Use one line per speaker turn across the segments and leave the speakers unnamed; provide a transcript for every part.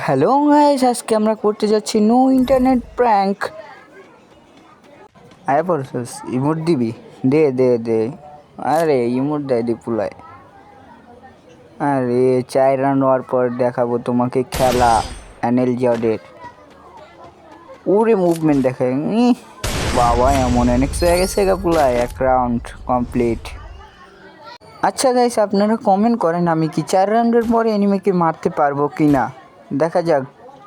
Hello guys, আজকে আমরা করতে যাচ্ছি নো ইন্টারনেট প্র্যাঙ্ক। আয় পড়ছিস, ইমোট দিবি? দে দে দে। আরে ইমোট দেয় দি পুলায়। আরে 4 রাউন্ড হওয়ার পর দেখাবো তোমাকে খেলা অ্যানেল জর্ডের। ওরে মুভমেন্ট দেখে বাবা, এমন অনেক্স হয়ে গেছে গা পুলায়। 1 রাউন্ড কমপ্লিট। আচ্ছা গাইস, আপনারা কমেন্ট করেন আমি কি 4 রাউন্ডের পরে এনিমিকে মারতে পারবো কি না। দেখা যাক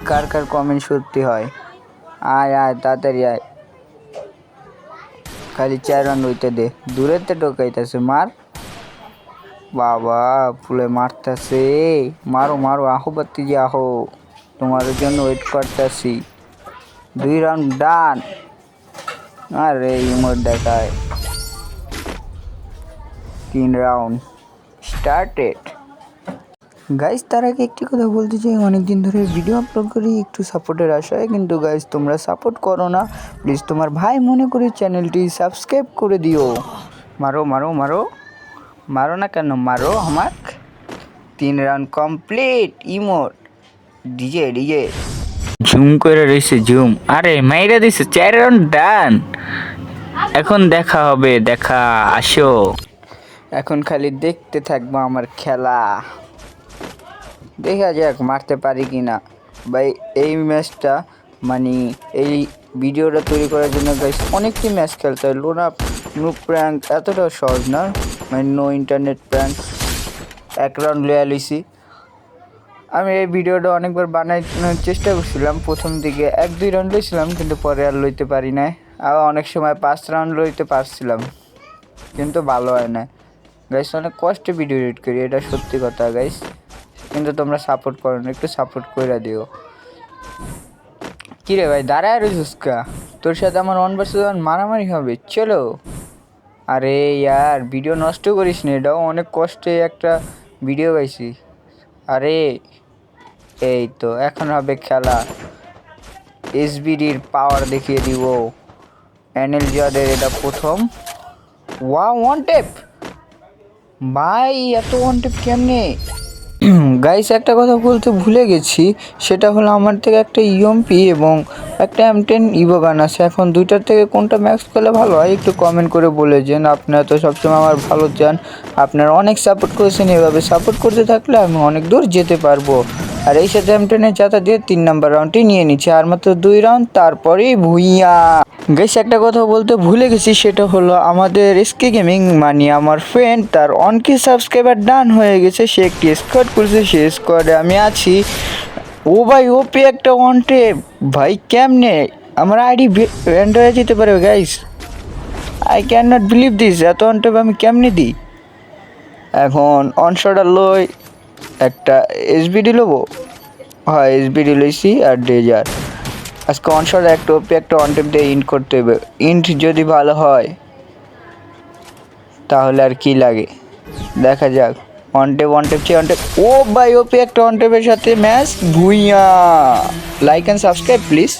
কার কার কমেন্ট সত্যি হয়। আয় আয় তাড়াতাড়ি আয়, খালি 4 রাউন্ড হইতে দে। দূরেতে টোকাইতেছে, মার। বাবা ফুলে মারতেছে, মারো মারো, আহো বাত্তিজি আহো, তোমার জন্য ওয়েট করতেছি। 2 রাউন্ড ডান। আরে ইমোট দেখায়। 3 রাউন্ড স্টার্টেড। গাইস, তার আগে একটি কথা বলতে চাই, অনেকদিন ধরে ভিডিও আপলোড করি একটু সাপোর্টের আশায়, কিন্তু গাইস তোমরা সাপোর্ট করো না। প্লিজ তোমার ভাই মনে করে চ্যানেলটি সাবস্ক্রাইব করে দিও। মারো মারো মারো, মারো না কেন, মারো আমাক। 3 round complete. Emote DJ DJ ঝুম করে রয়েছে, ঝুম। আরে মাইরা দিছে, 4 রাউন্ড ডান। এখন দেখা হবে, দেখা আসো। এখন খালি দেখতে থাকবো আমার খেলা, দেখা যাক মারতে পারি কি না। ভাই এই ম্যাচটা মানে এই ভিডিওটা তৈরি করার জন্য গাইস অনেকটি ম্যাচ খেলতে হয়। নো প্র্যাঙ্ক এতটাও সহজ না, মানে নো ইন্টারনেট প্র্যাঙ্ক। 1 রাউন্ড লয়ে লইছি। আমি এই ভিডিওটা অনেকবার বানানোর চেষ্টা করছিলাম, প্রথম দিকে 1-2 রাউন্ড লইছিলাম, কিন্তু পরে আর লইতে পারি নাই। আবার অনেক সময় 5 রাউন্ড লইতে পারছিলাম, কিন্তু ভালো হয় না গাইস। অনেক কষ্টে ভিডিও এডিট করি, এটা সত্যি কথা গাইস, কিন্তু তোমরা সাপোর্ট করো না, একটু সাপোর্ট করে দিও। কিরে ভাই দাঁড়ায় রয়েছিস কা? তোর সাথে আমার 1 vs 1 মারামারি হবে, চলো। আরে ইয়ার ভিডিও নষ্ট করিস না, এটাও অনেক কষ্টে একটা ভিডিও পাইছি। আরে এই তো এখন হবে খেলা, এসবিডির পাওয়ার দেখিয়ে দিব। অ্যানেল জর্ডের এটা প্রথম। ওয়াও, ওয়ান টেপ ভাই, এত ওয়ান টেপ কেমনে? গাইস একটা কথা বলতে ভুলে গেছি, সেটা হলো আমার থেকে একটা ইএমপি এবং একটা M10 ইভো গান আছে। এখন দুইটার থেকে কোনটা ম্যাক্স করলে ভালো হয় একটু কমেন্ট করে বলে যান। আপনারা তো সবসময় আমার ভালো চান, আপনারা অনেক সাপোর্ট করেছেন, এভাবে সাপোর্ট করতে থাকলে আমি অনেক দূর যেতে পারবো। আর এই সাথে M10-এর চাতা দিয়ে 3 নাম্বার রাউন্ডটি নিয়ে নিচ্ছে, আর মাত্র 2 রাউন্ড, তারপরেই ভুইয়া। গাইস একটা কথা বলতে ভুলে গেছি, সেটা হলো আমাদের এসকে গেমিং মানে আমার ফ্রেন্ড, তার 1K সাবস্ক্রাইবার ডান হয়ে গেছে। সে একটি স্কোয়াড করছে, সে স্কোয়াডে আমি আছি। ও ভাই ওপি একটা ওয়ান টেপ ভাই, কেমনে আমার আইডি ব্যান্ড হয়ে যেতে পারে guys? I can not believe this, এত ওয়ান টেপ আমি কেমনে দিই? এখন অনশটার লই, একটা এসবিডি লোবো। হয় এসবিডি লইছি আর ডেজার। আজকে অনশট একটা ওপি একটা ওয়ান টেপ দিয়ে ইন্ট করতে হবে। ইন্ট যদি ভালো হয় তাহলে আর কি লাগে, দেখা যাক। ওয়ান টেপ চেয়ে ওয়ান টেপ। ও ভাই ওপি একটা ওয়ান টেপের সাথে ম্যাচ ভুইয়া। Like and subscribe please.